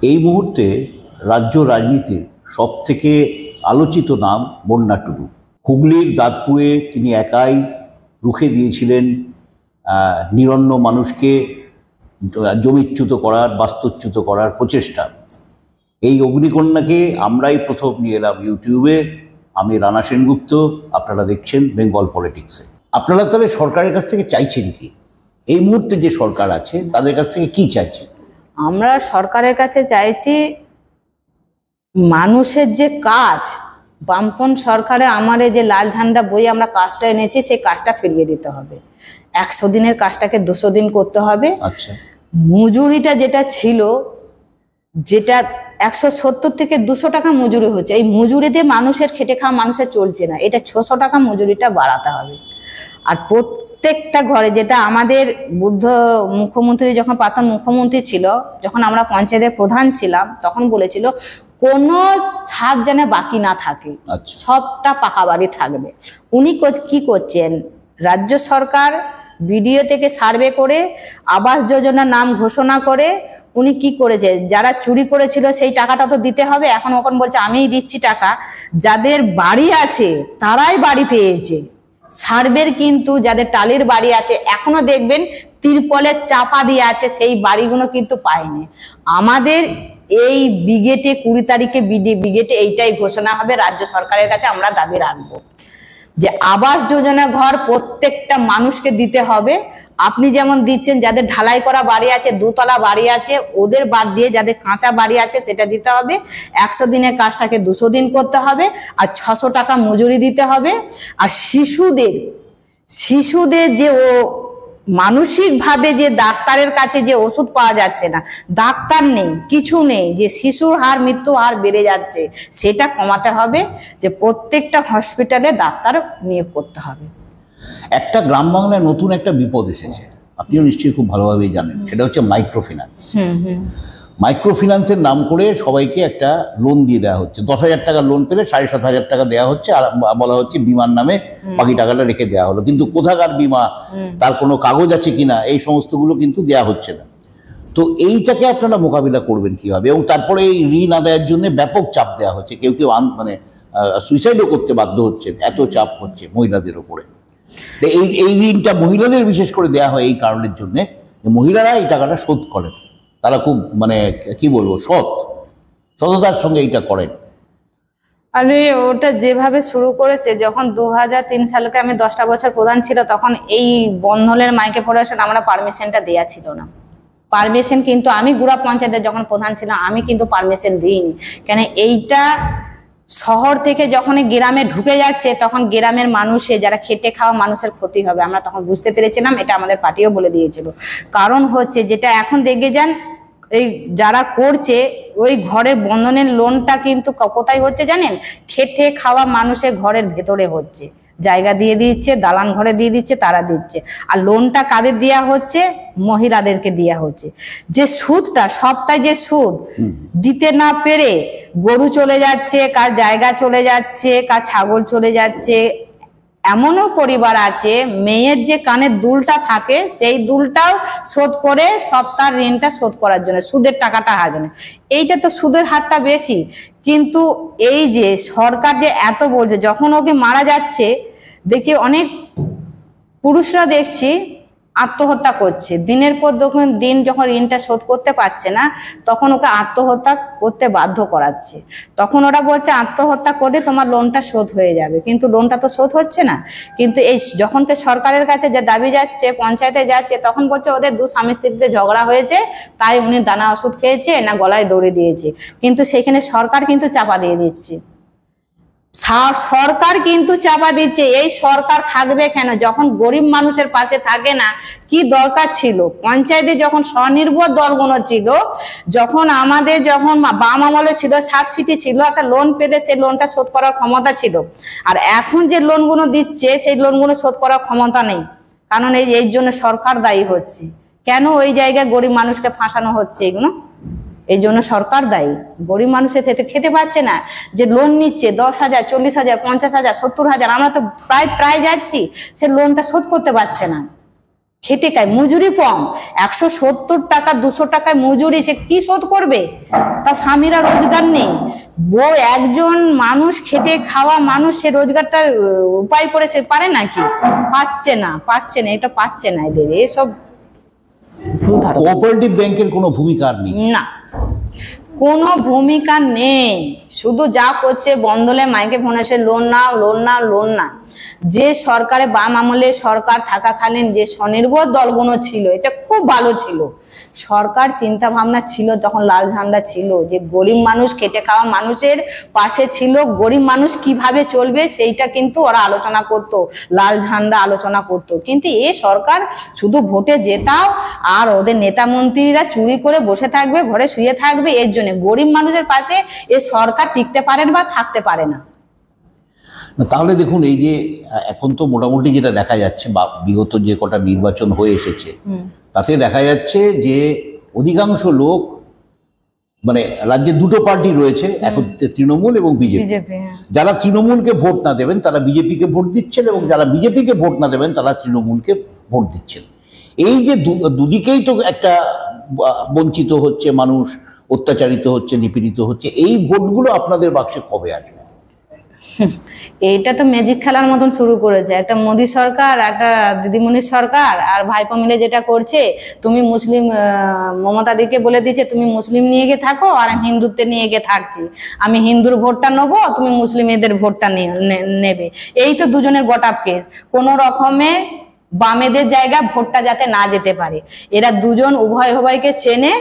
এই মুহূর্তে রাজ্য রাজনীতির সবথেকে আলোচিত নাম বন্যা টুডু। হুগলির দাঁতপুরে তিনি একাই রুখে দিয়েছিলেন নিরন্ন মানুষকে জমিচ্যুত করার, বাস্তুচ্যুত করার প্রচেষ্টা। এই অগ্নিকন্যাকে আমরাই প্রথম নিয়ে এলাম ইউটিউবে। আমি রানা সেনগুপ্ত, আপনারা দেখছেন বেঙ্গল পলিটিক্সে। আপনারা তাহলে সরকারের কাছ থেকে চাইছেন কি? এই মুহূর্তে যে সরকার আছে তাদের কাছ থেকে কি চাইছেন? আমরা সরকারের কাছে চাইছি মানুষের যে কাজ, বামপন সরকারে আমাদের যে লাল ঝান্ডা বই আমরা কাজটা এনেছি সেই কাজটা ফিরিয়ে দিতে হবে। 100 দিনের কাজটাকে 200 দিন করতে হবে। আচ্ছা, মজুরিটা যেটা ছিল, যেটা 170 থেকে 200 টাকা মজুরি হচ্ছে, এই মজুরিতে মানুষের খেটে খাওয়া মানুষের চলছে না, এটা 600 টাকা মজুরিটা বাড়াতে হবে। আর প্রত্যেকটা ঘরে, যেটা আমাদের বুদ্ধ মুখ্যমন্ত্রী যখন প্রাক্তন মুখ্যমন্ত্রী ছিল, যখন আমরা পঞ্চায়েতের প্রধান ছিলাম, তখন বলেছিল কোনো ছাদ যেন বাকি না থাকে, সবটা পাকা বাড়ি থাকবে। উনি কি করছেন? রাজ্য সরকার ভিডিও থেকে সার্ভে করে আবাস যোজনার নাম ঘোষণা করে উনি কি করেছে, যারা চুরি করেছিল সেই টাকাটা তো দিতে হবে। এখন ওখানে বলছে আমিই দিচ্ছি টাকা, যাদের বাড়ি আছে তারাই বাড়ি পেয়েছে। সার্ভের কিন্তু যাদের টালির বাড়ি আছে এখনো দেখবেন তিরপলের চাপা দিয়ে আছে, সেই বাড়িগুলো কিন্তু পায়নি। আমাদের এই বিগেটে 20 তারিখে বিগেটে এইটাই ঘোষণা হবে। রাজ্য সরকারের কাছে আমরা দাবি রাখবো যে আবাস যোজনা ঘর প্রত্যেকটা মানুষকে দিতে হবে। আপনি যেমন দিচ্ছেন, যাদের ঢালাই করা বাড়ি আছে, 2 তলা বাড়ি আছে, ওদের বাদ দিয়ে যাদের কাঁচা বাড়ি আছে সেটা দিতে হবে। 100 দিনের কাজটাকে 200 দিন করতে হবে, আর 600 টাকা মজুরি দিতে হবে। আর শিশুদের যে মানসিকভাবে যে ডাক্তারের কাছে যে ওষুধ পাওয়া যাচ্ছে না, ডাক্তার নেই, কিছু নেই, যে শিশুর হার, মৃত্যু হার বেড়ে যাচ্ছে, সেটা কমাতে হবে। যে প্রত্যেকটা হসপিটালে ডাক্তার নিয়োগ করতে হবে। একটা গ্রাম বাংলায় নতুন একটা বিপদ এসেছে, আপনিও নিশ্চয়ই খুব ভালোভাবেই জানেন, সেটা হচ্ছে মাইক্রো ফিন্যান্স। মাইক্রো ফিন্যান্সের নাম করে সবাইকে একটা লোন দিয়ে দেওয়া হচ্ছে। 10,000 টাকা লোন পেলে 7,500 টাকা দেওয়া হচ্ছে, আর বলা হচ্ছে বিমার নামে বাকি টাকাটা রেখে দেওয়া হলো। কিন্তু কোথাকার বিমা, তার কোনো কাগজ আছে কিনা, এই সমস্তগুলো কিন্তু দেওয়া হচ্ছে না। তো এইটাকে আপনারা মোকাবিলা করবেন কিভাবে? এবং তারপরে এই ঋণ আদায়ের জন্য ব্যাপক চাপ দেওয়া হচ্ছে, কেউ কেউ মানে সুইসাইডও করতে বাধ্য হচ্ছে, এত চাপ হচ্ছে মহিলাদের ওপরে। এই ঋণটা মহিলাদের বিশেষ করে দেওয়া হয় এই কারণের জন্যে যে মহিলারা এই টাকাটা শোধ করেন। তারা খুব মানে কি বলবো, সততার সঙ্গে এইটা করেন। আরে ওটা যেভাবে শুরু করেছে, যখন 2003 সালকে আমি 10টা বছর প্রধান ছিল, তখন এই বন্ধনের মাইক্রো ফিন্যান্স আমরা পারমিশনটা দেওয়া ছিল না। পারমিশন কিন্তু আমি গুড়া পঞ্চায়েতের যখন প্রধান ছিলাম আমি কিন্তু পারমিশন দিইনি। কেন, এইটা শহর থেকে যখন গ্রামে ঢুকে যাচ্ছে, তখন গ্রামের মানুষে যারা খেটে খাওয়া মানুষের ক্ষতি হবে, আমরা তখন বুঝতে পেরেছিলাম। এটা আমাদের পার্টিও বলে দিয়েছিল। কারণ হচ্ছে যেটা এখন দেখে যান, এই যারা করছে ওই ঘরের বন্ধনের লোনটা কিন্তু কোথায় হচ্ছে জানেন? খেটে খাওয়া মানুষের ঘরের ভেতরে হচ্ছে, জায়গা দিয়ে দিচ্ছে, দালান ঘরে দিয়ে দিচ্ছে, তারা দিচ্ছে। আর লোনটা কাদের দেওয়া হচ্ছে? মহিলাদেরকে দেওয়া হচ্ছে। যে সুদটা, সবটাই যে সুদ দিতে না পেরে গরু চলে যাচ্ছে, কার জায়গা চলে যাচ্ছে, কার ছাগল চলে যাচ্ছে। এমনও পরিবার আছে, মেয়ের যে কানের দুলটা থাকে সেই দুলটাও শোধ করে সব তার ঋণটা শোধ করার জন্য সুদের টাকাটা হার জন্য। এইটা তো সুদের হারটা বেশি। কিন্তু এই যে সরকার যে এত বলছে, যখন ওকে মারা যাচ্ছে দেখছি অনেক পুরুষরা দেখছি আত্মহত্যা করছে। দিনের পর দিন যখন ঋণটা শোধ করতে পারছে না, তখন ওকে আত্মহত্যা করতে বাধ্য করাচ্ছে। তখন ওরা বলছে আত্মহত্যা করে তোমার লোনটা শোধ হয়ে যাবে, কিন্তু লোনটা তো শোধ হচ্ছে না। কিন্তু এই যখন সরকারের কাছে যে দাবি যাচ্ছে, পঞ্চায়েতে যাচ্ছে, তখন বলছে ওদের 2 স্বামী স্ত্রীতে ঝগড়া হয়েছে, তাই উনি দানা ওষুধ খেয়েছে না গলায় দড়ি দিয়েছে। কিন্তু সেখানে সরকার কিন্তু চাপা দিয়ে দিচ্ছে। সরকার কিন্তু চাপা দিচ্ছে। এই সরকার থাকবে কেন যখন গরিব মানুষের পাশে থাকে না? কি দরকার ছিল? পঞ্চায়েতে যখন স্বনির্ভর দলগুলো ছিল, যখন আমাদের যখন বাম আমলে ছিল, 7 সিটি ছিল, একটা লোন পেলে সেই লোনটা শোধ করার ক্ষমতা ছিল। আর এখন যে লোনগুলো দিচ্ছে সেই লোনগুলো শোধ করার ক্ষমতা নেই। কারণ এই জন্য সরকার দায়ী হচ্ছে। কেন ওই জায়গায় গরিব মানুষকে ফাঁসানো হচ্ছে? এগুলো এই জন্য সরকার দায়ী। গরিব মানুষের খেতে পাচ্ছে না, যে লোন নিচ্ছে 10,000, 40,000, 50,000, 70,000, আমরা তো প্রায় যাচ্ছি, সে লোনটা শোধ করতে পারছে না। খেটে খায়, মজুরি কম, 170 টাকা 200 টাকায় মজুরি, সে কি শোধ করবে? তার স্বামীরা রোজগার নেই, বউ একজন মানুষ খেটে খাওয়া মানুষ, সে রোজগারটা উপায় করে সে পারে নাকি? পাচ্ছে না, এটা পাচ্ছে না। এদের এসব কোঅপারেটিভ ব্যাংকের কোনো ভূমিকা আর নেই না, কোনো ভূমিকা নেই। শুধু যা করছে বন্ধলে মাইকে ফোনেছে লোন না। যে সরকারে বাম আমলে সরকার থাকাকালীন যে স্বনির্ভর দলগুলো ছিল, এটা খুব ভালো ছিল। সরকার চিন্তা ভাবনা ছিল, তখন লাল ঝান্ডা ছিল, যে গরিব মানুষ খেটে খাওয়া মানুষের পাশে ছিল, গরিব মানুষ কিভাবে চলবে সেইটা কিন্তু ওরা আলোচনা করতো, লাল ঝান্ডা আলোচনা করতো। কিন্তু এ সরকার শুধু ভোটে জেতাও আর ওদের নেতা মন্ত্রীরা চুরি করে বসে থাকবে, ঘরে শুয়ে থাকবে, এর জন্য গরিব মানুষের পাশে এ সরকার টিকতে পারে বা থাকতে পারে না। তাহলে দেখুন, এই যে এখন তো মোটামুটি যেটা দেখা যাচ্ছে বা বিগত যে কটা নির্বাচন হয়ে এসেছে, তাতে দেখা যাচ্ছে যে অধিকাংশ লোক, মানে রাজ্যে দুটো পার্টি রয়েছে, এখন তৃণমূল এবং বিজেপি। যারা তৃণমূলকে ভোট না দেবেন তারা বিজেপিকে ভোট দিচ্ছেন, এবং যারা বিজেপিকে ভোট না দেবেন তারা তৃণমূলকে ভোট দিচ্ছেন। এই যে দুদিকেই তো একটা বঞ্চিত হচ্ছে মানুষ, অত্যাচারিত হচ্ছে, নিপীড়িত হচ্ছে, এই ভোটগুলো আপনাদের বাক্সে কবে আসবে? এইটা তো ম্যাজিক খেলার মতন শুরু করেছে একটা মোদী সরকার, একটা দিদিমণির সরকার আর ভাইপো মিলে যেটা করছে। তুমি মুসলিম, মমতা দিকে বলে দিচ্ছে তুমি মুসলিম নিয়ে গিয়ে থাকো আর হিন্দুত্বে নিয়ে গিয়ে থাকছি, আমি হিন্দুর ভোটটা নেবো, তুমি মুসলিমেদের ভোটটা নেবে। এই তো দুজনের গটাপ কেস, কোনো রকমে বামেদের জায়গা ভোটটা যাতে না যেতে পারে। এরা দুজন উভয়কে চেনে,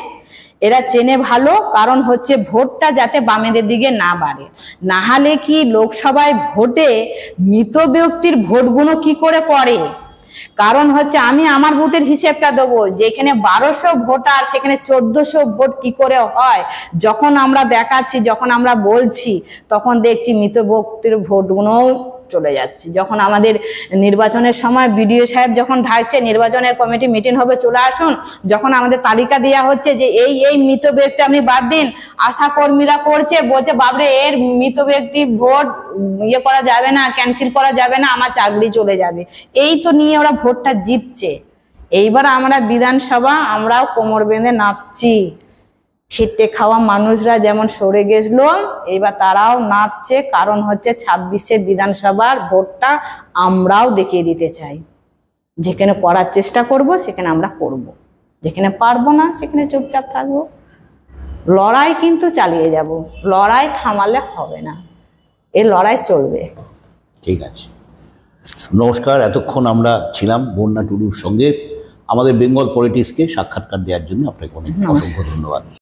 এরা চেনে ভালো, কারণ হচ্ছে ভোটটা যাতে বামেদের দিকে না বাড়ে। না হলে কি লোকসভায় ভোটে মৃত ব্যক্তির ভোটগুলো কি করে পড়ে? কারণ হচ্ছে আমি আমার বুথের হিসেবটা দেবো, যেখানে 1200 ভোটার সেখানে 1400 ভোট কি করে হয়? যখন আমরা দেখাচ্ছি, যখন আমরা বলছি, তখন দেখছি মৃত ব্যক্তির ভোটগুলো চলে যাচ্ছে। যখন আমাদের নির্বাচনের সময় বিডিও সাহেব যখন ঢাকছে নির্বাচনের কমিটি মিটিং হবে চলে আসুন, যখন আমাদের তালিকা দেওয়া হচ্ছে যে এই মৃত ব্যক্তি আপনি বাদ দিন, আশা কর্মীরা করছে, বলছে বাবরে এর মৃত ব্যক্তি ভোট ইয়ে করা যাবে না, ক্যান্সেল করা যাবে না, আমার চাকরি চলে যাবে। এই তো নিয়ে ওরা ভোটটা জিতছে। এইবার আমরা বিধানসভা আমরাও কোমর বেঁধে নাচছি, খেটে খাওয়া মানুষরা যেমন সরে গেছিল এইবার তারাও নাচছে, কারণ হচ্ছে 26শে বিধানসভার ভোটটা আমরাও দেখিয়ে দিতে চাই। যেখানে করার চেষ্টা করব সেখানে আমরা করব, যেখানে পারবো না সেখানে চুপচাপ থাকবো। লড়াই কিন্তু চালিয়ে যাব, লড়াই থামালে হবে না, এই লড়াই চলবে। ঠিক আছে, নমস্কার। এতক্ষণ আমরা ছিলাম বন্যা টুডুর সঙ্গে। আমাদের বেঙ্গল পলিটিক্সকে সাক্ষাৎকার দেওয়ার জন্য আপনাকে অনেক অসংখ্য ধন্যবাদ।